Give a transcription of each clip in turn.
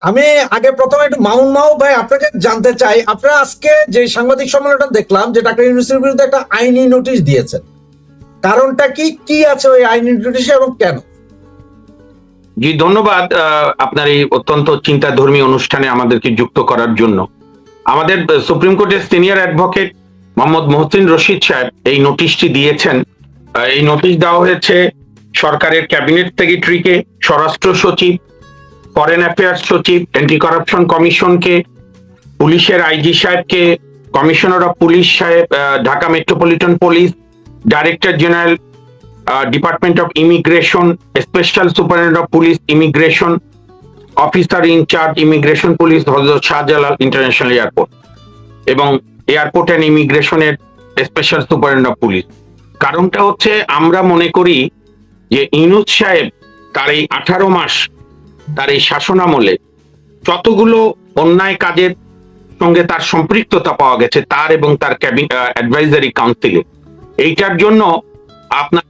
আমি আগে প্রথমে একটু মামুন মাহবুব ভাই আপনাকে জানতে চাই, আপনারা আজকে যে সাংবাদিক সম্মেলনটা দেখলাম যে ডাক্তার ইউনূসের বিরুদ্ধে একটা আইনি নোটিশ দিয়েছেন, কারণটা কি কি আছে ওই আইনি নোটিশে এবং কেন? জি, ধন্যবাদ আপনার এই অত্যন্ত চিন্তাধর্মী অনুষ্ঠানে আমাদেরকে যুক্ত করার জন্য। আমাদের সুপ্রিম কোর্টের সিনিয়র অ্যাডভোকেট মোহাম্মদ মহসিন রশিদ সাহেব এই নোটিশটি দিয়েছেন। এই নোটিশ দেওয়া হয়েছে সরকারের ক্যাবিনেট সেক্রেটারিকে, স্বরাষ্ট্র সচিব, ফরেন অ্যাফেয়ার্স সচিব, অ্যান্টি করাপশন কমিশনকে, পুলিশের আইজি সাহেবকে, কমিশনার অফ পুলিশ সাহেব, Dhaka metropolitan police, director general department of immigration, special superintendent of police immigration, officer in charge immigration police Hazrat Shahjalal international airport এবং এয়ারপোর্ট অ্যান্ড ইমিগ্রেশনের স্পেশাল সুপারিনটেন্ডেন্ট অফ পুলিশ। কারণটা হচ্ছে আমরা মনে করি যে ইউনূস সাহেব তার এই 18 মাস তার এই শাসনামলে যতগুলো অন্যায় কাজের সঙ্গে তার সম্পৃক্ততা পাওয়া গেছে তার এবং তার অ্যাডভাইজারি কাউন্সিলে, এইটার জন্য আপনার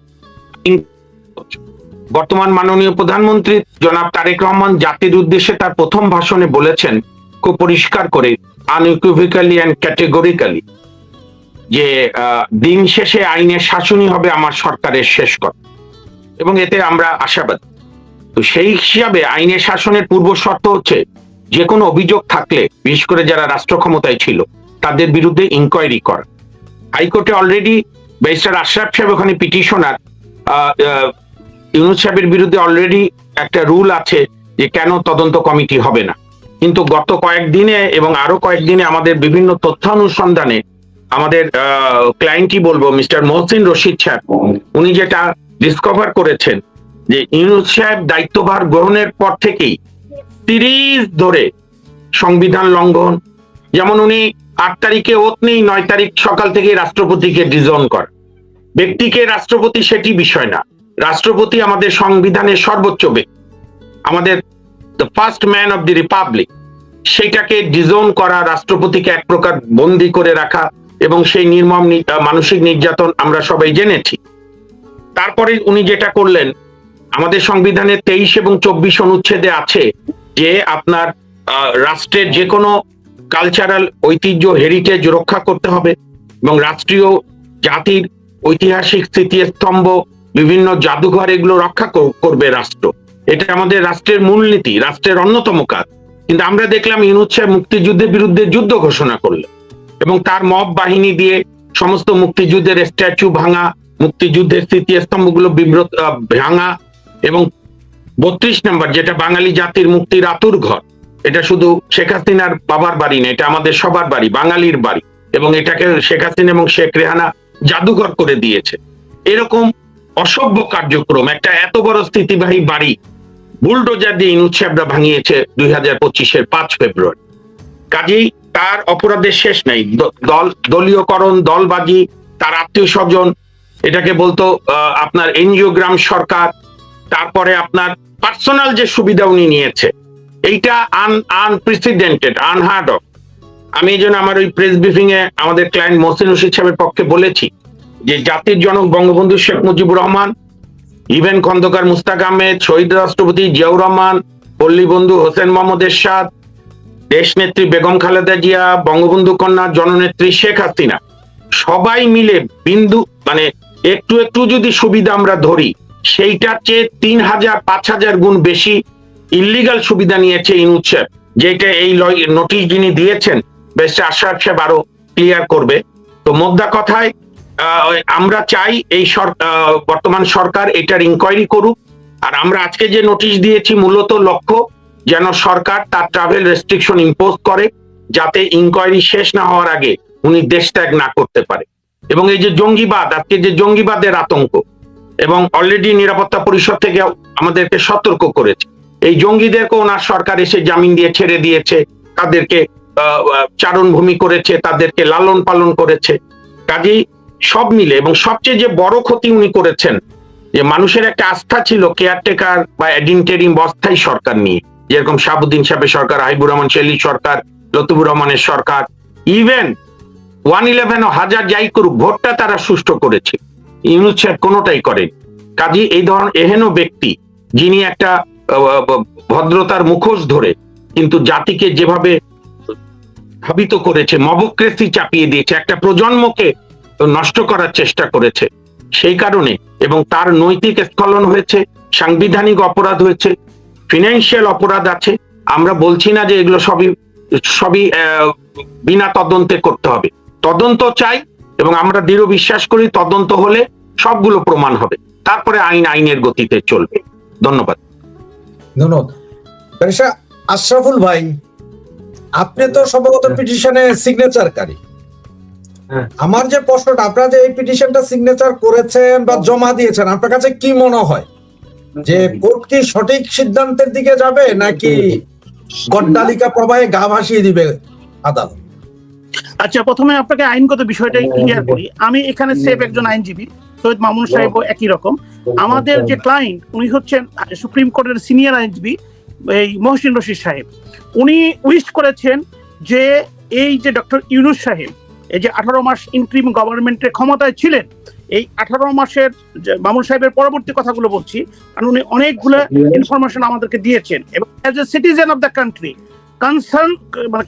বর্তমান মাননীয় প্রধানমন্ত্রী জনাব তারেক রহমান জাতির উদ্দেশ্যে তার প্রথম ভাষণে বলেছেন খুব পরিষ্কার করে, আনইকুইভোক্যালি অ্যান্ড ক্যাটেগরিক্যালি, যে দিন শেষে আইনের শাসনই হবে আমার সরকারের শেষ কথা, এবং এতে আমরা আশাবাদী। তো সেই হিসাবে আইনের শাসনের পূর্ব শর্ত হচ্ছে যে কোনো অভিযোগ থাকলে, বিশেষ করে যারা রাষ্ট্র ক্ষমতায় ছিল তাদের বিরুদ্ধে ইনকোয়ারি করা। হাইকোর্টে অলরেডি ব্যারিস্টার আশরাফ সাহেব ওখানে পিটিশনার, ইউনূস সাহেবের বিরুদ্ধে অলরেডি একটা রুল আছে যে কেন তদন্ত কমিটি হবে না। কিন্তু গত কয়েকদিনে এবং আরো কয়েকদিনে আমাদের বিভিন্ন তথ্যানুসন্ধানে আমাদের ক্লায়েন্টই বলবো মিস্টার মহসিন রশিদ সাহেব, উনি যেটা ডিসকভার করেছেন যে ইউনূস সাহেব দায়িত্বভার গ্রহণের পর থেকেই সিরিজ ধরে সংবিধান লঙ্ঘন, যেমন উনি 8 তারিখে ওত নেই, 9 তারিখ সকাল থেকে রাষ্ট্রপতিকে ডিজন করে। ব্যক্তিকে রাষ্ট্রপতি সেটি বিষয় না, রাষ্ট্রপতি আমাদের সংবিধানের সর্বোচ্চ ব্যক্তি, আমাদের the first man of the Republic, সেটাকে ডিজোন করা, রাষ্ট্রপতিকে এক প্রকার বন্দী করে রাখা এবং সেই নির্মম মানসিক নির্যাতন আমরা সবাই জেনেছি। তারপরে উনি যেটা করলেন, আমাদের সংবিধানের 23 এবং 24 অনুচ্ছেদে আছে যে আপনার রাষ্ট্রের যে কোনো কালচারাল ঐতিহ্য হেরিটেজ রক্ষা করতে হবে এবং রাষ্ট্রীয় জাতির ঐতিহাসিক স্মৃতিস্তম্ভ, বিভিন্ন জাদুঘর, এগুলো রক্ষা করবে রাষ্ট্র। এটা আমাদের রাষ্ট্রের মূলনীতি, রাষ্ট্রের অন্যতম কাজ। কিন্তু আমরা দেখলাম ইউনূস সাহেব মুক্তিযুদ্ধের বিরুদ্ধে যুদ্ধ ঘোষণা করলেন এবং তার মব বাহিনী দিয়ে সমস্ত মুক্তিযুদ্ধের স্ট্যাচু ভাঙা, মুক্তিযুদ্ধের স্মৃতিস্তম্ভগুলো ভাঙা, এবং 32 নম্বর যেটা বাঙালি জাতির মুক্তির আতুর ঘর, এটা শুধু শেখ হাসিনার বাবার বাড়ি না, এটা আমাদের সবার বাড়ি, বাঙালির বাড়ি, এবং এটাকে শেখ হাসিনা এবং শেখ রেহানা জাদুঘর করে দিয়েছে। এরকম অসভ্য কার্যক্রম, একটা এত বড় স্থিতিবাহী বাড়ি বুলডোজার দিয়ে ইউনূস সাহেবরা ভাঙিয়েছে 2025-এর 5 ফেব্রুয়ারি। কাজেই তার অপরাধের শেষ নাই। দলীয়করণ, দলবাজি, তার আত্মীয় স্বজন, এটাকে বলতো আপনার এনজিওগ্রাম সরকার, তারপরে আপনার পার্সোনাল যে সুবিধা উনি নিয়েছে, এইটা আনপ্রেসিডেন্টেড, আনহার্ড অফ। আমি এই জন্য আমার ওই প্রেস ব্রিফিং এ আমাদের ক্লায়েন্ট মহসিন রশিদ সাহেবের পক্ষে বলেছি যে জাতির জনক বঙ্গবন্ধু শেখ মুজিবুর রহমান, ইভেন খন্দকার মুস্তাক আহমেদ, শহীদ রাষ্ট্রপতি জিয়াউর রহমান, পল্লী বন্ধু হোসেন মোহাম্মদ এরশাদ, দেশ নেত্রী বেগম খালেদা জিয়া, বঙ্গবন্ধু কন্যা জননেত্রী শেখ হাসিনা, সবাই মিলে বিন্দু মানে একটু একটু যদি সুবিধা আমরা ধরি, সেইটার চেয়ে 3000 5000 গুণ বেশি ইল্লিগাল সুবিধা নিয়েছে ইউনূস সাহেব, যেটা এই নোটিশ যিনি দিয়েছেন ব্যারিস্টার আশরাফ সাহেব আরো ক্লিয়ার করবে। তো মোদ্দা কথায় আমরা চাই এই বর্তমান সরকার এটার ইনকোয়ারি করুক। আর আমরা আজকে যে নোটিশ দিয়েছি মূলত লক্ষ্য যেন সরকার তার ট্রাভেল রেস্ট্রিকশন ইম্পোজ করে, যাতে ইনকোয়ারি শেষ না হওয়ার আগে উনি দেশ ত্যাগ না করতে পারে। এবং এই যে জঙ্গিবাদ, আজকে যে জঙ্গিবাদের আতঙ্ক, এবং অলরেডি নিরাপত্তা পরিষদ থেকে আমাদেরকে সতর্ক করেছে, এই জঙ্গিদেরকে ওনার সরকার এসে জামিন দিয়ে ছেড়ে দিয়েছে, তাদেরকে চারণভূমি করেছে, তাদেরকে লালন পালন করেছে। কাজেই সব মিলে, এবং সবচেয়ে যে বড় ক্ষতি উনি করেছেন, যে মানুষের একটা আস্থা ছিল কেয়ারটেকার বা ইন্টারিম অস্থায়ী সরকার নিয়ে, যেরকম শাহাবুদ্দিন সাহেবের সরকার, হাবিবুর রহমান শেলির সরকার, লতিফুর রহমানের সরকার, ইভেন 111 ও হাজার যাই করুক, ভোটটা তারা সুষ্ঠু করেছে, ইউনূস সাহেব কোনোটাই করেন। কাজে এই ধরনের এহেন ব্যক্তি যিনি একটা ভদ্রতার মুখোশ ধরে কিন্তু জাতিকে যেভাবে ধাবিত করেছে, মবক্রেসি চাপিয়ে দিয়েছে, একটা প্রজন্মকে নষ্ট করার চেষ্টা করেছে, সেই কারণে, এবং তার নৈতিক স্খলন হয়েছে, সাংবিধানিক অপরাধ হয়েছে, ফিনান্সিয়াল অপরাধ আছে। আমরা বলছি না যে এগুলো সবই সবই বিনা তদন্তে করতে হবে, তদন্ত চাই, এবং আমরা দৃঢ় বিশ্বাস করি তদন্ত হলে সবগুলো প্রমাণ হবে, তারপরে আইনের গতিতে চলবে। ধন্যবাদ। ধন্যবাদ। ব্যারিস্টার আশরাফুল ভাই, আপনি তো সম্ভবত পিটিশনে সিগনেচারকারী। আমার যে প্রশ্নটা, আপনারা যে এই পিটিশনটা সিগনেচার করেছেন বা জমা দিয়েছেন, আপনার কাছে কি মনে হয় যে কোর্ট কি সঠিক সিদ্ধান্তের দিকে যাবে, নাকি গড্ডালিকা প্রবাহে গা ভাসিয়ে দিবে আদালত? আচ্ছা, প্রথমে আপনাকে আইনগত বিষয়টাই ক্লিয়ার করি। আমি এখানে সেফ একজন আইনজীবী, সৈয়দ মামুন সাহেবও একই রকম। আমাদের যে ক্লায়েন্ট, উনি হচ্ছেন সুপ্রিম কোর্টের সিনিয়র আইনজীবী এই মহসিন রশিদ সাহেব। উনি উইশ করেছেন যে এই যে ডক্টর ইউনূস সাহেব এই যে 18 মাস ইন্টারিম গভর্নমেন্টের ক্ষমতায় ছিলেন, এই 18 মাসের মামুন সাহেবের পরবর্তী কথাগুলো বলছি, কারণ উনি অনেকগুলো ইনফরমেশন আমাদেরকে দিয়েছেন, এবং as a citizen of the country,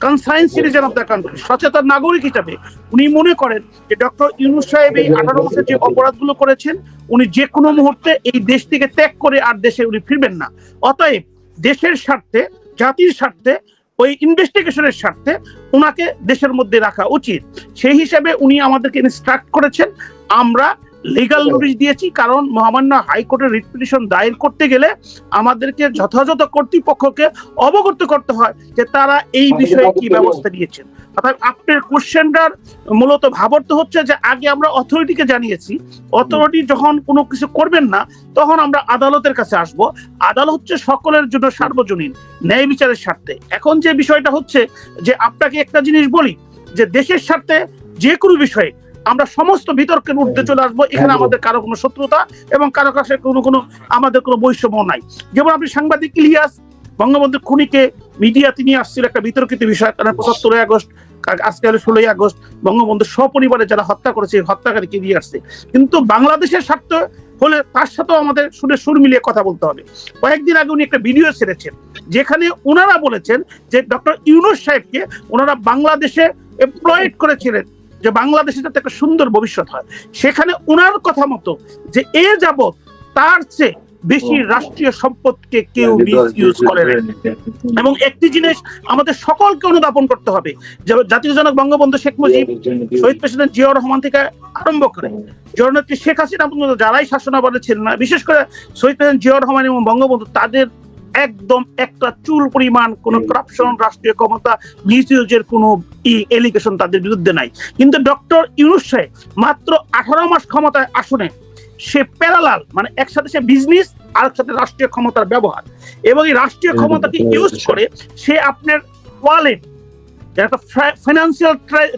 concern citizen of the country, সচেতন নাগরিক হিসাবে উনি মনে করেন যে ডক্টর ইউনূস সাহেব এই 18 মাসের যে অপরাধগুলো করেছেন, উনি যে কোনো মুহূর্তে এই দেশ থেকে ত্যাগ করে আর দেশে উনি ফিরবেন না। অতএব দেশের স্বার্থে, জাতির স্বার্থে, ওই ইনভেস্টিগেশনের স্বার্থে উনাকে দেশের মধ্যে রাখা উচিত। সেই হিসাবে উনি আমাদেরকে ইনস্ট্রাক্ট করেছেন। আমরা লিগ্যাল নোটিশ দিয়েছি, কারণ মহামান্য হাইকোর্টের রিট পিটিশন দায়ের করতে গেলে আমাদেরকে যথাযথ কর্তৃপক্ষকে অবগত করতে হয় যে তারা এই বিষয়ে কি ব্যবস্থা নিয়েছেন। অর্থাৎ আপনার কোশ্চেনটার মূলত ভাবার্থ হচ্ছে যে আগে আমরা অথরিটিকে জানিয়েছি, অথরিটি যখন কোনো কিছু করবেন না তখন আমরা আদালতের কাছে আসব। আদালত হচ্ছে সকলের জন্য সার্বজনীন, ন্যায় বিচারের স্বার্থে। এখন যে বিষয়টা হচ্ছে যে আপনাকে একটা জিনিস বলি, যে দেশের স্বার্থে যে কোনো বিষয়ে আমরা সমস্ত বিতর্কের ঊর্ধ্বে চলে আসবো। এখানে আমাদের কারো কোনো শত্রুতা এবং কারো কাছে কোনো আমাদের কোনো বৈষম্য নাই। যেমন আপনি সাংবাদিক ইলিয়াস বঙ্গবন্ধুর খুনিকে মিডিয়াতে নিয়ে আসছিল একটা বিতর্কিত বিষয়, কারণ 75 আগস্ট, আজকে হলো 16 আগস্ট, বঙ্গবন্ধুর সপরিবারে যারা হত্যা করেছে হত্যাকারীকে নিয়ে আসছে। কিন্তু বাংলাদেশের স্বার্থ হলে তার সাথেও আমাদের সুর মিলিয়ে কথা বলতে হবে। কয়েকদিন আগে উনি একটা ভিডিও ছেড়েছেন যেখানে ওনারা বলেছেন যে ডক্টর ইউনূস সাহেবকে ওনারা বাংলাদেশে এমপ্লয়েড করেছিলেন যে বাংলাদেশে যাতে একটা সুন্দর ভবিষ্যৎ হয়। সেখানে ওনার কথা মতো যে এ যাবৎ তার চেয়ে বেশি রাষ্ট্রীয় সম্পদকে কেউ মিসইউজ করে না। এবং একটি জিনিস আমাদের সকলকে অনুধাবন করতে হবে, যে জাতির জনক বঙ্গবন্ধু শেখ মুজিব, শহীদ প্রেসিডেন্ট জিয়াউর রহমান থেকে আরম্ভ করে জননেত্রী শেখ হাসিনা পর্যন্ত যারাই শাসনামলে ছিলেন না, বিশেষ করে শহীদ প্রেসিডেন্ট জিয়াউর রহমান এবং বঙ্গবন্ধু, তাদের একদম একটা চুল পরিমাণ কোন করাপশন, রাষ্ট্রীয় ক্ষমতা মিসইউজের কোন এলিগেশন তাদের বিরুদ্ধে নাই। কিন্তু ডক্টর ইউনূস সাহেব মাত্র 18 মাস ক্ষমতায় আসনে সে প্যারালাল, মানে একসাথে সে বিজনেস আর একসাথে রাষ্ট্রীয় ক্ষমতার ব্যবহার, এবং এই রাষ্ট্রীয় ক্ষমতাকে ইউজ করে সে আপনার ওয়ালেট, একটা ফাইন্যান্সিয়াল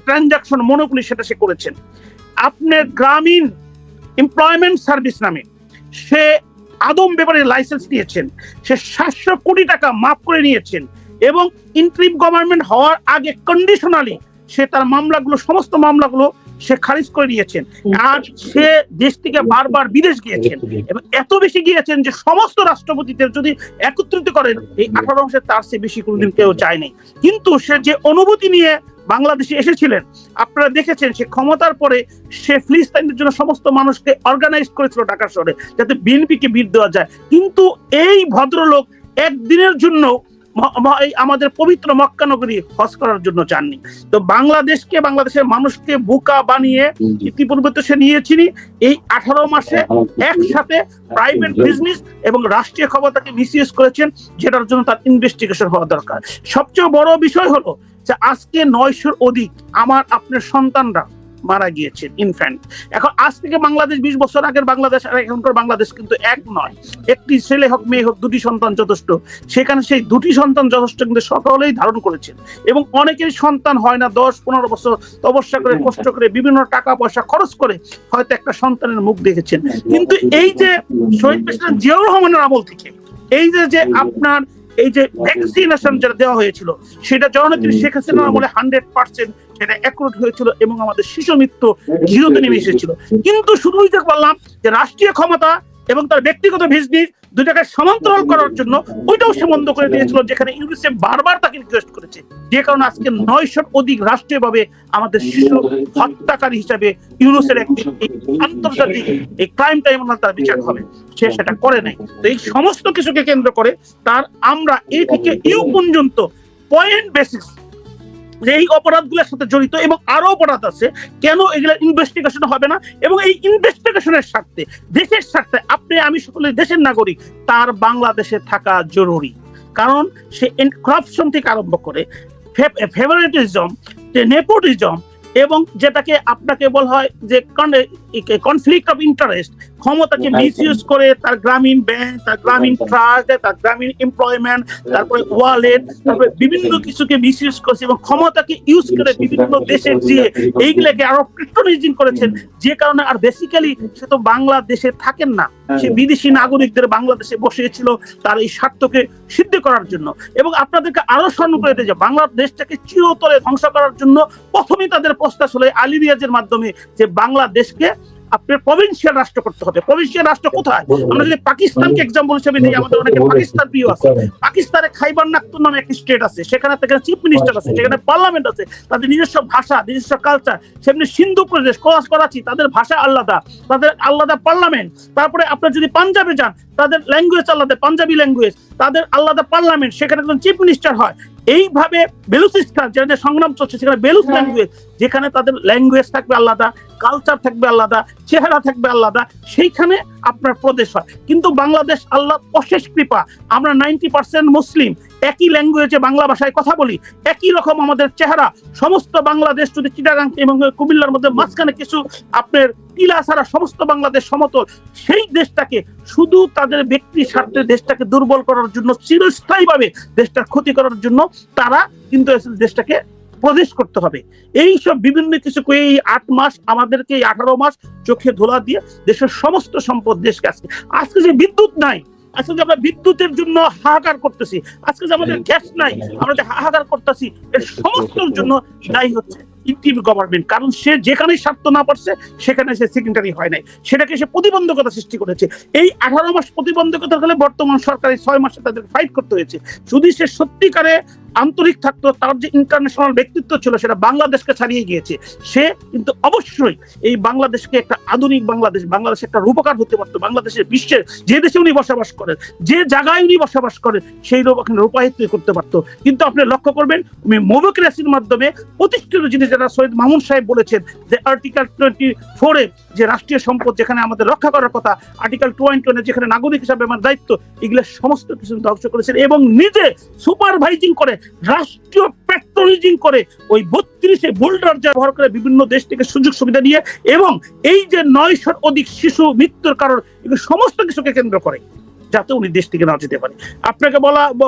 ট্রানজাকশন মনোপলি, সেটা সে করেছেন। আপনার গ্রামীণ এমপ্লয়মেন্ট সার্ভিস নামে সে আদম ব্যাপারের লাইসেন্স নিয়েছেন, সে 700 কোটি টাকা মাফ করে নিয়েছেন, এবং ইন্টারিম গভর্নমেন্ট হওয়ার আগে কন্ডিশনালি সে তার মামলাগুলো, সমস্ত মামলাগুলো সে খারিজ করে নিয়েছেন। আর সে দেশ থেকে বারবার বিদেশ গিয়েছেন, এবং এত বেশি গিয়েছেন যে সমস্ত রাষ্ট্রপতিদের যদি একত্রিত করেন এই 18 মাসে তার চেয়ে বেশি কোনোদিন কেউ চায়নি। কিন্তু সে যে অনুভূতি নিয়ে বাংলাদেশে এসেছিলেন আপনারা দেখেছেন, সে ক্ষমতার পরে সে ফিলিস্তিনের জন্য সমস্ত মানুষকে অর্গানাইজ করেছিল ঢাকা শহরে, যাতে বিএনপিকে বিট দেওয়া যায়। কিন্তু এই ভদ্রলোক একদিনের জন্য আমাদের পবিত্র মক্কা নগরী হজ করার জন্য চাননি। তো বাংলাদেশকে, বাংলাদেশের মানুষকে বোকা বানিয়ে ইতিপূর্বে তো সে নিয়েছিনি, এই 18 মাসে একসাথে প্রাইভেট বিজনেস এবং রাষ্ট্রীয় ক্ষমতাকে মিসইউজ করেছেন, যেটার জন্য তার ইনভেস্টিগেশন হওয়া দরকার। সবচেয়ে বড় বিষয় হলো যে আজকে 900-র অধিক আমার আপনার সন্তানরা মারা গিয়েছেন, ইনফ্যান্ট। এখন আজ থেকে বাংলাদেশ 20 বছর আগের বাংলাদেশ আর এখনকার বাংলাদেশ কিন্তু এক নয়। একটি ছেলে হোক মেয়ে হোক, 2টি সন্তান যথেষ্ট। সেখানে সেই 2টি সন্তান যথেষ্ট কিন্তু সকলেই ধারণ করেছেন, এবং অনেকেরই সন্তান হয় না। 10-15 বছর তপস্যা করে, কষ্ট করে, বিভিন্ন টাকা পয়সা খরচ করে হয়তো একটা সন্তানের মুখ দেখেছেন। কিন্তু এই যে শহীদ প্রেসিডেন্ট জিয়াউর রহমানের আমল থেকে এই যে আপনার এই যে ভ্যাকসিনেশন যেটা দেওয়া হয়েছিল, সেটা জননেত্রী শেখ হাসিনার আমলে 100% সেটা অ্যাকুরেট হয়েছিল, এবং আমাদের শিশু মৃত্যু 0-তে নেমে এসেছিল। কিন্তু শুধুই যে বললাম যে রাষ্ট্রীয় ক্ষমতা এবং তার ব্যক্তিগত বিজনেস দুটাকে সমান্তরাল করার জন্য ওইটাও সে বন্ধ করে দিয়েছিল, যেখানে ইউনিসেফ বারবার তাকে রিকোয়েস্ট করেছে। যে কারণে আজকে 900 অধিক রাষ্ট্রীয়ভাবে আমাদের শিশু হত্যাকারী হিসাবে ইউনুসের একটি আন্তর্জাতিক এই ক্রাইম ট্রাইব্যুনাল তার বিচার হবে, সে সেটা করে নাই। তো এই সমস্ত কিছুকে কেন্দ্র করে তার আমরা এই থেকে ইউ পর্যন্ত পয়েন্ট বেসিস যে এই অপরাধগুলোর সাথে জড়িত এবং আরো অপরাধ আছে, কেন এগুলো ইনভেস্টিগেশন হবে না, এবং এই ইনভেস্টিগেশনের স্বার্থে, দেশের স্বার্থে আপনি আমি সকলে দেশের নাগরিক, তার বাংলাদেশে থাকা জরুরি। কারণ সে করাপশন থেকে আরম্ভ করে ফেভারিটিজম, নেপোটিজম, এবং যেটাকে আপনাকে বলা হয় যে কনফ্লিক্ট অফ ইন্টারেস্ট, ক্ষমতাকে মিসইউজ করে তার গ্রামীণ ব্যাংক, তার গ্রামীণ ট্রাস্ট, তার গ্রামীণ এমপ্লয়মেন্ট, তারপরে ওয়ালেট, তারপরে বিভিন্ন কিছুকে মিসইউজ করেছে এবং ক্ষমতাকে ইউজ করে বিভিন্ন দেশের দিয়ে এইগুলোকে আরো পেট্রোনাইজিং করেছেন। যে কারণে আর বেসিক্যালি সে তো বাংলাদেশে থাকেন না, সে বিদেশি নাগরিকদের বাংলাদেশে বসিয়েছিল তার এই স্বার্থকে সিদ্ধ করার জন্য। এবং আপনাদেরকে আরো স্মরণ করে দিই যে বাংলাদেশটাকে চিরতরে ধ্বংস করার জন্য প্রথমেই তাদের প্রস্তাব ছিল আলী রিয়াজের মাধ্যমে যে বাংলাদেশকে আপনার প্রভিন্সিয়াল রাষ্ট্র করতে হবে। প্রভিন্সিয়াল রাষ্ট্র কোথায়? আমরা যদি পাকিস্তানকে এক্সাম্পল হিসেবে নিই, আমাদের অনেকে পাকিস্তান প্রিয় আছে। পাকিস্তানে খাইবার নাখতুন নামে একটি স্টেট আছে, সেখানে চিফ মিনিস্টার আছে, সেখানে পার্লামেন্ট আছে, তাদের নিজস্ব ভাষা, নিজস্ব কালচার। সেমনি সিন্ধু প্রদেশ, করাচি, তাদের ভাষা আলাদা, তাদের আলাদা পার্লামেন্ট। তারপরে আপনার যদি পাঞ্জাবে যান, তাদের ল্যাঙ্গুয়েজ আলাদা, পাঞ্জাবি ল্যাঙ্গুয়েজ, তাদের আলাদা পার্লামেন্ট, সেখানে একজন চিফ মিনিস্টার হয়। এইভাবে বেলুচিস্তান যেখানে সংগ্রাম চলছে, সেখানে বেলুচ ল্যাঙ্গুয়েজ, যেখানে তাদের ল্যাঙ্গুয়েজ থাকবে আলাদা, কালচার থাকবে আলাদা, চেহারা থাকবে আলাদা, সেইখানে আপনার প্রদেশ হয়। কিন্তু বাংলাদেশ আল্লাহ অশেষ কৃপা, আমরা 90% মুসলিম, একই ল্যাঙ্গুয়েজে বাংলা ভাষায় কথা বলি, একই রকম আমাদের চেহারা। সমস্ত বাংলাদেশ যদি চিটাগাং এবং কুমিল্লার মধ্যে মাঝখানে কিছু আপনার টিলা ছাড়া সমস্ত বাংলাদেশ সমতল, সেই দেশটাকে শুধু তাদের ব্যক্তি স্বার্থে দেশটাকে দুর্বল করার জন্য, চিরস্থায়ীভাবে দেশটার ক্ষতি করার জন্য তারা কিন্তু দেশটাকে প্রদেশ করতে হবে। এইসব বিভিন্ন কিছু এই 8 মাস আমাদেরকে, এই 18 মাস চোখে ধোলা দিয়ে দেশের সমস্ত সম্পদ দেশকে আজকে যে বিদ্যুৎ নাই, আজকে যে আমরা বিদ্যুতের জন্য হাহাকার করতেছি, আজকে যে আমাদের গ্যাস নাই, আমরা যে হাহাকার করতেছি, এর সমস্তর জন্য দায়ী হচ্ছে ইন্টিম গভর্নমেন্ট। কারণ সে যেখানে স্বার্থ না পারছে সেখানে সে সেকেন্ডারি হয় নাই, সেটাকে সে প্রতিবন্ধকতা সৃষ্টি করেছে। এই 18 মাস প্রতিবন্ধকতা হলে বর্তমান সরকারের 6 মাসে তাদের ফাইট করতে হয়েছে। যদি সে সত্যিকারে আন্তরিক থাকতো, তার যে ইন্টারন্যাশনাল ব্যক্তিত্ব ছিল সেটা বাংলাদেশকে ছাড়িয়ে গিয়েছে, সে কিন্তু অবশ্যই এই বাংলাদেশকে একটা আধুনিক বাংলাদেশ একটা রূপকার হতে পারতো। বাংলাদেশের বিশ্বের যে দেশে উনি বসবাস করেন, যে জায়গায় উনি বসবাস করেন, সেই রূপায়িত করতে পারতো। কিন্তু আপনি লক্ষ্য করবেন উনি মোবোক্রেসির মাধ্যমে প্রতিষ্ঠিত জিনিস, যারা সৈয়দ মামুন সাহেব বলেছেন যে আর্টিকেল 24 যে রাষ্ট্রীয় সম্পদ যেখানে আমাদের রক্ষা করার কথা, আর্টিকেল 21 যেখানে নাগরিক হিসাবে আমার দায়িত্ব, এগুলো সমস্ত কিছু ধ্বংস করেছেন এবং নিজে সুপারভাইজিং করে, রাষ্ট্রীয় পেট্রোলিজিং করে, ওই 32 বোল্ডার ব্যবহার করে বিভিন্ন দেশ থেকে সুযোগ সুবিধা নিয়ে, এবং এই যে 900 অধিক শিশু মৃত্যুর কারণ, এগুলো সমস্ত কিছুকে কেন্দ্র করে যাতে উনি দেশ থেকে না যেতে পারে। আপনাকে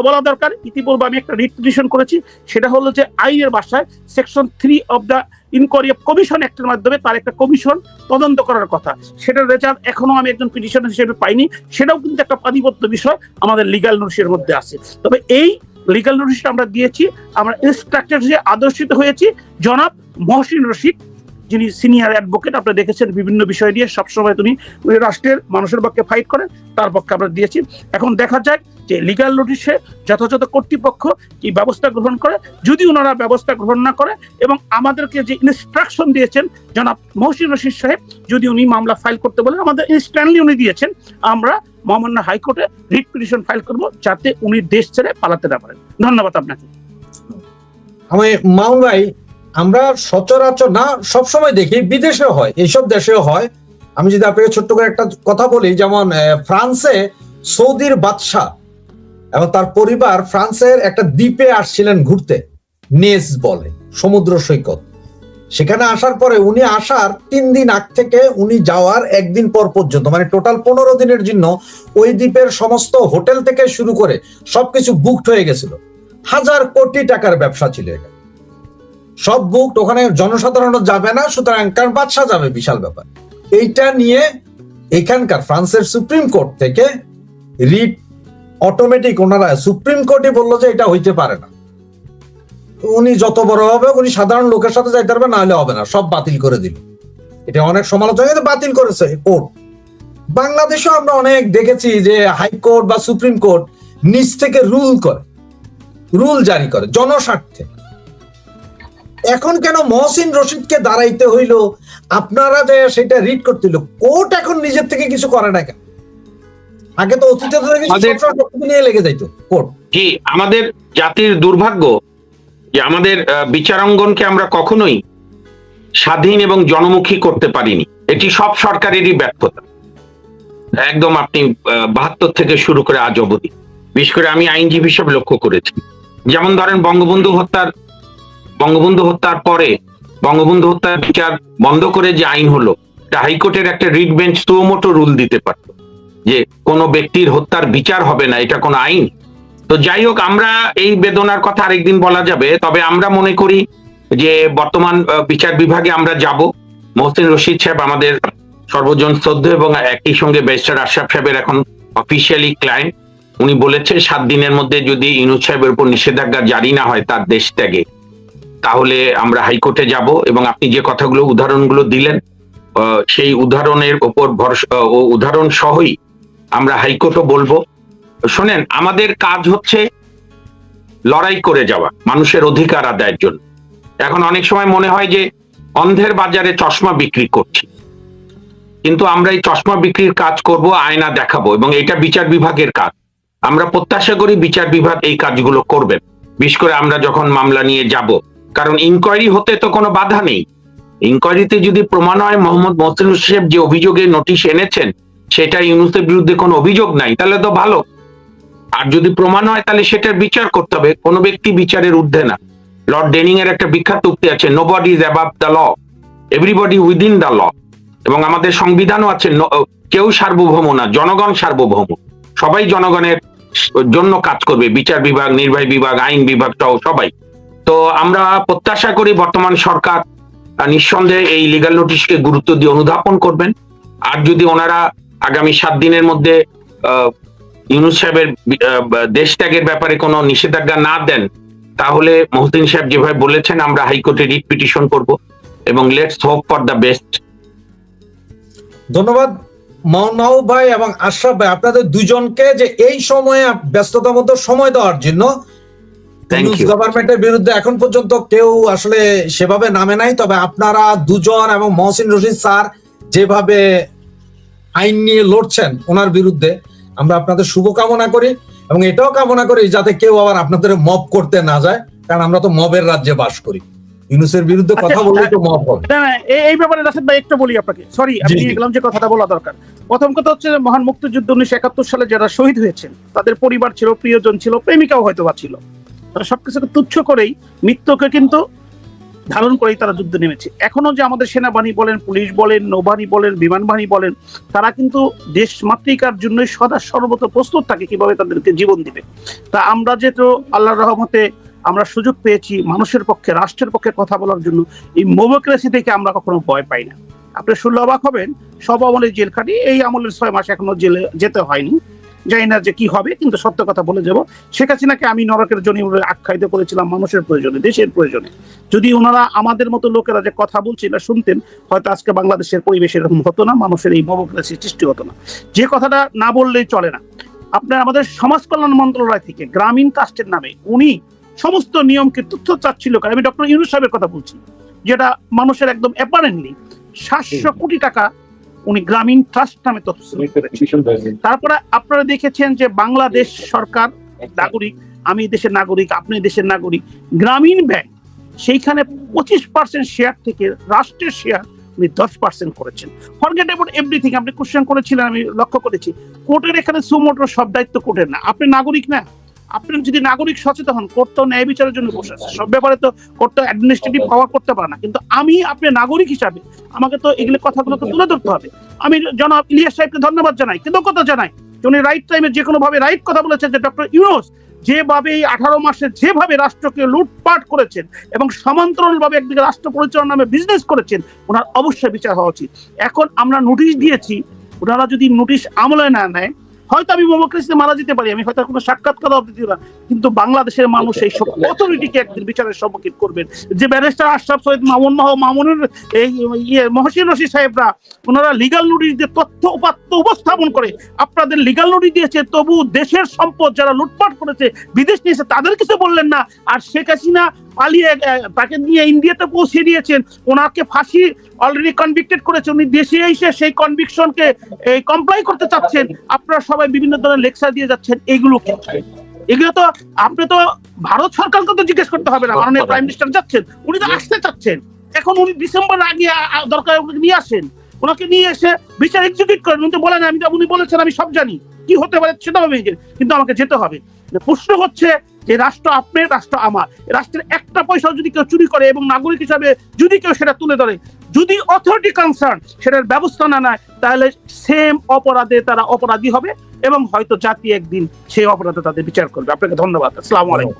বলা দরকার, ইতিপূর্বে আমি একটা রিট পিটিশন করেছি, সেটা হলো যে আইনের ভাষায় section 3 of the inquiry of commission অ্যাক্টের মাধ্যমে তার একটা কমিশন তদন্ত করার কথা, সেটার রেজাল্ট এখনো আমি একজন পিটিশনার হিসেবে পাইনি। সেটাও কিন্তু একটা পানিবদ্ধ বিষয় আমাদের লিগ্যাল নোটিশের মধ্যে আছে। তবে এই লিগ্যাল নোটিশটা আমরা দিয়েছি, আমরা ইনস্ট্রাক্টর হিসেবে আদর্শিত হয়েছি জনাব মহসিন রশিদ, যিনি সিনিয়র অ্যাডভোকেট। আপনারা দেখেছেন বিভিন্ন বিষয় নিয়ে সবসময় তিনি রাষ্ট্রের মানুষের পক্ষে ফাইট করেন, তার পক্ষে আমরা দিয়েছি। এখন দেখা যাক যে লিগ্যাল নোটিশে যথাযথ কর্তৃপক্ষ কি ব্যবস্থা গ্রহণ করে। যদি ওনারা ব্যবস্থা গ্রহণ না করে এবং আমাদেরকে যে ইনস্ট্রাকশন দিয়েছেন জনাব মহসিন রশিদ সাহেব, যদি উনি মামলা ফাইল করতে বলেন, আমাদের ইনস্ট্যান্টলি উনি দিয়েছেন, আমরা মহামান্য হাইকোর্টে রিট পিটিশন ফাইল করব যাতে উনি দেশ ছেড়ে পালাতে না পারেন। ধন্যবাদ আপনাকে। আমি মামুন ভাই, আমরা সচরাচর না সবসময় দেখি, বিদেশেও হয়, এইসব দেশেও হয়। আমি যদি আপনাকে ছোট্ট করে একটা কথা বলি, যেমন ফ্রান্সে সৌদির বাদশাহ এবং তার পরিবার ফ্রান্সের একটা দ্বীপে আসছিলেন ঘুরতে, নেস বলে সমুদ্র সৈকত। সেখানে আসার পরে উনি আসার 3 দিন আগ থেকে উনি যাওয়ার 1 দিন পর পর্যন্ত, মানে টোটাল 15 দিনের জন্য ওই দ্বীপের সমস্ত হোটেল থেকে শুরু করে সবকিছু বুকড হয়ে গেছিল। 1000 কোটি টাকার ব্যবসা ছিল এটা, সব বুকড। ওখানে জনসাধারণ যাবে না, সুতরাং কারণ বাদশাহ যাবে, বিশাল ব্যাপার। এইটা নিয়ে এখানকার ফ্রান্সের সুপ্রিম কোর্ট থেকে রিট অটোমেটিক, ওনারা সুপ্রিম কোর্টই বললো যে এটা হইতে পারে না, উনি যত বড় হবে উনি সাধারণ লোকের সাথে যাইতে পারবে, না হলে হবে না, সব বাতিল করে দিল। এটা অনেক সমালোচনা, কিন্তু বাতিল করেছে কোর্ট। বাংলাদেশেও আমরা অনেক দেখেছি যে হাইকোর্ট বা সুপ্রিম কোর্ট নিজ থেকে রুল জারি করে জনস্বার্থে। এখন কেন মহসিন রশিদকে দাঁড়াইতে হইল, আপনারা যে সেটা রিড করতে হইল? কোর্ট এখন নিজের থেকে কিছু করে না কেন? আগে তো অতীতে নিয়ে লেগে যাইতো কোর্ট। কি আমাদের জাতির দুর্ভাগ্য যে আমাদের বিচারাঙ্গনকে আমরা কখনোই স্বাধীন এবং জনমুখী করতে পারিনি। এটি সব সরকারেরই ব্যর্থতা, একদম। আপনি 72 থেকে শুরু করে আজ অবধি, বিশেষ করে আমি আইনজীবী হিসেবে লক্ষ্য করেছি। যেমন ধরেন বঙ্গবন্ধু হত্যার পরে বঙ্গবন্ধু হত্যার বিচার বন্ধ করে যে আইন হলো, হাইকোর্টের একটা রিট বেঞ্চ সুমোটো রুল দিতে পারত যে কোনো ব্যক্তির হত্যার বিচার হবে না, এটা কোনো আইন। তো যাই হোক, আমরা এই বেদনার কথা আরেকদিন বলা যাবে। তবে আমরা মনে করি যে বর্তমান বিচার বিভাগে আমরা যাব। মহসিন রশিদ সাহেব আমাদের সর্বজন শ্রদ্ধ এবং একই সঙ্গে ব্যারিস্টার আশরাফ সাহেবের এখন অফিসিয়ালি ক্লায়েন্ট। উনি বলেছে 7 দিনের মধ্যে যদি ইউনূস সাহেবের উপর নিষেধাজ্ঞা জারি না হয় তার দেশ ত্যাগে, তাহলে আমরা হাইকোর্টে যাব। এবং আপনি যে উদাহরণগুলো দিলেন, সেই উদাহরণের উপর ভরসা ও উদাহরণ সহই আমরা হাইকোর্টও বলবো। শোনেন, আমাদের কাজ হচ্ছে লড়াই করে যাওয়া মানুষের অধিকার আদায়ের জন্য। এখন অনেক সময় মনে হয় যে অন্ধের বাজারে চশমা বিক্রি করছি, কিন্তু আমরা এই চশমা বিক্রির কাজ করব, আয়না দেখাবো, এবং এটা বিচার বিভাগের কাজ। আমরা প্রত্যাশা করি বিচার বিভাগ এই কাজগুলো করবেন, বিশেষ করে আমরা যখন মামলা নিয়ে যাব। কারণ ইনকোয়ারি হতে তো কোনো বাধা নেই। ইনকোয়ারিতে যদি প্রমাণ হয় মোহাম্মদ মহসিন সাহেব যে অভিযোগে নোটিশ এনেছেন সেটা ইউনূসের বিরুদ্ধে কোনো অভিযোগ নাই, তাহলে তো ভালো। আর যদি প্রমাণ হয় তাহলে সেটার বিচার করতে হবে। কোনো ব্যক্তি বিচারের ঊর্ধ্বে না। লর্ড ডেনিং এর একটা বিখ্যাত উক্তি আছে, nobody is above the law, everybody within the law. এবং আমাদের সংবিধানও আছে, কেউ সার্বভৌম না, জনগণ সার্বভৌম। সবাই জনগণের জন্য কাজ করবে, বিচার বিভাগ, নির্বাহী বিভাগ, আইন বিভাগ সহ সবাই। তো আমরা প্রত্যাশা করি বর্তমান সরকার নিঃসন্দেহে এই লিগ্যাল নোটিশকে গুরুত্ব দিয়ে অনুধাবন করবেন। আর যদি ওনারা আগামী 7 দিনের মধ্যে ইউনূস সাহেবের দেশ ত্যাগের ব্যাপারে কোনো নিষেধাজ্ঞা না দেন, তাহলে মহসিন সাহেব যেভাবে বলেছেন আমরা হাইকোর্টে রিট পিটিশন করব, এবং let's hope for the best. ধন্যবাদ মাহবুব ভাই এবং আশরাফ ভাই, আপনাদের দুজনকে যে এই সময়ে ব্যস্ততার মধ্যে সময় দেওয়ার জন্য। গভর্নমেন্টের বিরুদ্ধে এখন পর্যন্ত কেউ আসলে সেভাবে নামে নাই, তবে আপনারা দুজন এবং মহসিন রশিদ স্যার যেভাবে আইন নিয়ে লড়ছেন ওনার বিরুদ্ধে, আমরা আপনাদের শুভকামনা করি এবং এটাও কামনা করি যাতে কেউ আবার আপনাদের মব করতে না যায়, কারণ আমরা তো মবের রাজ্যে বাস করি। ইউনূসের বিরুদ্ধে কথা বললে তো মব হবে। এই ব্যাপারে রাশেদ ভাই একটু বলি আপনাকে, সরি আমি গেলাম যে কথাটা বলা দরকার। প্রথম কথা হচ্ছে মহান মুক্তিযুদ্ধ 1971 সালে যারা শহীদ হয়েছেন তাদের পরিবার ছিল, প্রিয়জন ছিল, প্রেমিকাও হয়তো বা ছিল। তারা সবকিছুকে তুচ্ছ করেই, মৃত্যুকে কিন্তু ধারণ করেই তারা যুদ্ধে নেমেছে। এখনো যে আমাদের সেনাবাহিনী বলেন, পুলিশ বলেন, নৌবাহিনী বলেন, বিমান বাহিনী বলেন, তারা কিন্তু দেশ মাতৃকার জন্য সদা সর্বত প্রস্তুত থাকে কিভাবে তাদেরকে জীবন দিবে। তা আমরা যেহেতু আল্লাহর রহমতে আমরা সুযোগ পেয়েছি মানুষের পক্ষে, রাষ্ট্রের পক্ষে কথা বলার জন্য, এই ডেমোক্রেসি থেকে আমরা কখনো ভয় পাই না। আপনি শুনলে অবাক হবেন, সব আমলের জেল খাটি, এই আমলের 6 মাস এখনো জেলে যেতে হয়নি। জানি না যে কি হবে, কিন্তু সত্য কথা বলে যাব, শেখ হাসিনাকে আমি নরকের জনি বলে আখ্যায়িত করেছিলাম মানুষের প্রয়োজনে, দেশের প্রয়োজনে। যদি ওনারা আমাদের মতো লোকেরা যে কথা বলছিল শুনতেন, হয়তো আজকে বাংলাদেশের পরিবেশ এরকম হতো না, মানুষের এই ডেমোক্রেসি সৃষ্টি হতো না। যে কথাটা না বললেই চলে না, আপনার আমাদের সমাজ কল্যাণ মন্ত্রণালয় থেকে গ্রামীণ ট্রাস্টের নামে উনি সমস্ত নিয়মকে তথ্য চাচ্ছিল। আমি ডক্টর ইউনূস সাহেবের কথা বলছি, যেটা মানুষের একদম অ্যাপারেন্টলি 700 কোটি টাকা উনি গ্রামীণ ট্রাস্ট নামে তথ্য। তারপরে আপনারা দেখেছেন যে বাংলাদেশ সরকার নাগরিক, আমি দেশের নাগরিক, আপনি দেশের নাগরিক, গ্রামীণ ব্যাংক সেইখানে 25% শেয়ার থেকে রাষ্ট্রের শেয়ার উনি 10% করেছেন। Forget about everything. আপনি কোশ্চেন করেছিলেন, আমি লক্ষ্য করেছি, কোর্টের এখানে সুমোটো সব দায়িত্ব কোর্টের না। আপনি নাগরিক না, আপনি যদি নাগরিক সচেতন হন, কোর্ট তো ন্যায় বিচারের জন্য বসে আছে, সব ব্যাপারে তো কোর্ট তো অ্যাডমিনিস্ট্রেটিভ পাওয়ার করতে পারে না। কিন্তু আমি আপনি নাগরিক হিসাবে আমাকে তো এগুলো কথাগুলোকে তুলে ধরতে হবে। আমি জনাব ইলিয়াস সাহেবকে ধন্যবাদ জানাই, কৃতজ্ঞতা জানাই, উনি রাইট টাইমে যে কোনো ভাবে রাইট কথা বলেছেন, যে ডক্টর ইউনূস যেভাবে এই 18 মাসে যেভাবে রাষ্ট্রকে লুটপাট করেছেন এবং সমান্তরাল ভাবে একদিকে রাষ্ট্র পরিচালনার নামে বিজনেস করেছেন, ওনার অবশ্যই বিচার হওয়া উচিত। এখন আমরা নোটিশ দিয়েছি, ওনারা যদি নোটিশ আমলে না নেয়, হয়তো আমি ডেমোক্রেসিতে মারা যেতে পারি, আমি হয়তো কোনো সাক্ষাৎকার দিতে না, কিন্তু বাংলাদেশের মানুষ এই সব অথরিটিকে একদিন বিচারের সম্মুখীন করবেন। যে ব্যারিস্টার আশরাফ সৈয়দ মামুনুর এই মহসিন রশিদ সাহেবরা ওনারা লিগাল নোটিশ দিয়ে তথ্য উপাত্ত উপস্থাপন করে আপনাদের লিগাল নোটিশ দিয়েছে, তবু দেশের সম্পদ যারা লুটপাট করেছে বিদেশ নিয়েছে তাদের কিছু বললেন না। আর শেখ হাসিনা পালিয়ে তাকে নিয়ে ইন্ডিয়াতে পৌঁছে দিয়েছেন, ওনাকে ফাঁসি অলরেডি কনভিক্টেড করেছে, উনি দেশে এসে সেই কনভিকশনকে কমপ্লাই করতে চাচ্ছেন। আপনারা সবাই বিভিন্ন ধরনের লেকচার দিয়ে যাচ্ছেন, এগুলো তো আপনি তো ভারত সরকারকে তো জিজ্ঞেস করতে হবে না, মাননীয় প্রাইম মিনিস্টার যাচ্ছেন, উনি তো আসতে চাচ্ছেন, এখন উনি ডিসেম্বর আগে দরকার নিয়ে আসেন, ওনাকে নিয়ে এসে বিচার এক্সিকিউট করেন। উনি তো বলেন উনি বলেছেন আমি সব জানি, কি হতে পারে সেটাও আমি জানি, কিন্তু আমাকে যেতে হবে। প্রশ্ন হচ্ছে যে রাষ্ট্র আপনার, রাষ্ট্র আমার, রাষ্ট্রের একটা পয়সা যদি কেউ চুরি করে এবং নাগরিক হিসাবে যদি কেউ সেটা তুলে ধরে, যদি অথরিটি কনসার্ন সেটার ব্যবস্থা না নেয়, তাহলে সেম অপরাধে তারা অপরাধী হবে এবং হয়তো জাতি একদিন সেই অপরাধে তাদের বিচার করবে। আপনাকে ধন্যবাদ। আসসালামু আলাইকুম।